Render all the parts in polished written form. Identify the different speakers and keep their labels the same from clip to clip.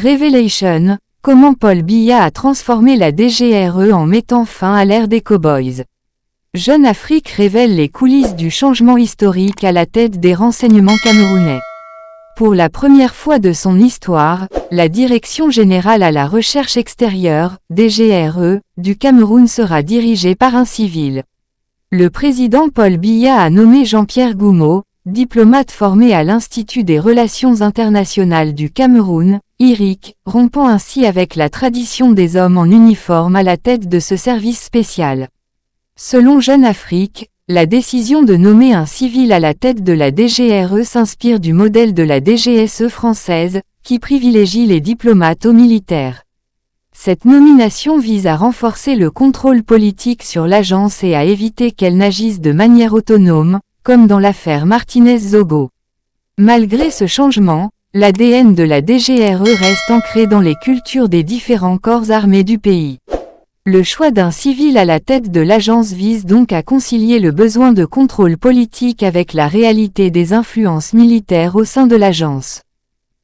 Speaker 1: Révélation, comment Paul Biya a transformé la DGRE en mettant fin à l'ère des cow-boys. Jeune Afrique révèle les coulisses du changement historique à la tête des renseignements camerounais. Pour la première fois de son histoire, la Direction générale à la recherche extérieure, DGRE, du Cameroun sera dirigée par un civil. Le président Paul Biya a nommé Jean-Pierre Goumeau, diplomate formé à l'Institut des Relations internationales du Cameroun, IRIC, rompant ainsi avec la tradition des hommes en uniforme à la tête de ce service spécial. Selon Jeune Afrique, la décision de nommer un civil à la tête de la DGRE s'inspire du modèle de la DGSE française, qui privilégie les diplomates aux militaires. Cette nomination vise à renforcer le contrôle politique sur l'agence et à éviter qu'elle n'agisse de manière autonome, comme dans l'affaire Martinez-Zogo. Malgré ce changement, l'ADN de la DGRE reste ancré dans les cultures des différents corps armés du pays. Le choix d'un civil à la tête de l'agence vise donc à concilier le besoin de contrôle politique avec la réalité des influences militaires au sein de l'agence.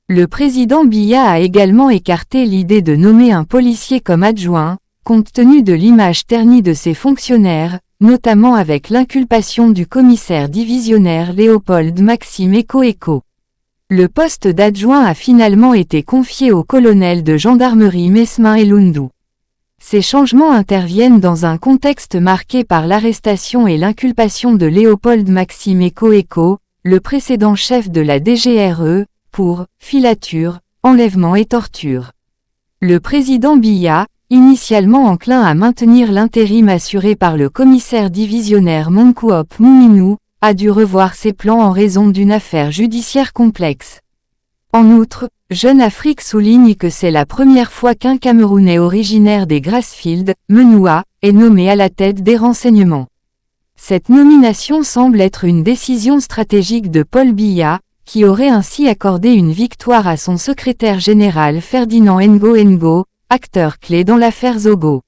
Speaker 1: Le président Biya a également écarté l'idée de nommer un policier comme adjoint, compte tenu de l'image ternie de ses fonctionnaires, notamment avec l'inculpation du commissaire divisionnaire Léopold Maxime Eko. Le poste d'adjoint a finalement été confié au colonel de gendarmerie Mesmin Elundu. Ces changements interviennent dans un contexte marqué par l'arrestation et l'inculpation de Léopold Maxime Eko, le précédent chef de la DGRE, pour filature, enlèvement et torture. Le président Biya, initialement enclin à maintenir l'intérim assuré par le commissaire divisionnaire Monkuop Muminu, a dû revoir ses plans en raison d'une affaire judiciaire complexe. En outre, Jeune Afrique souligne que c'est la première fois qu'un Camerounais originaire des Grassfields, Menoua, est nommé à la tête des renseignements. Cette nomination semble être une décision stratégique de Paul Biya, qui aurait ainsi accordé une victoire à son secrétaire général Ferdinand Ngo, acteur clé dans l'affaire Zogo.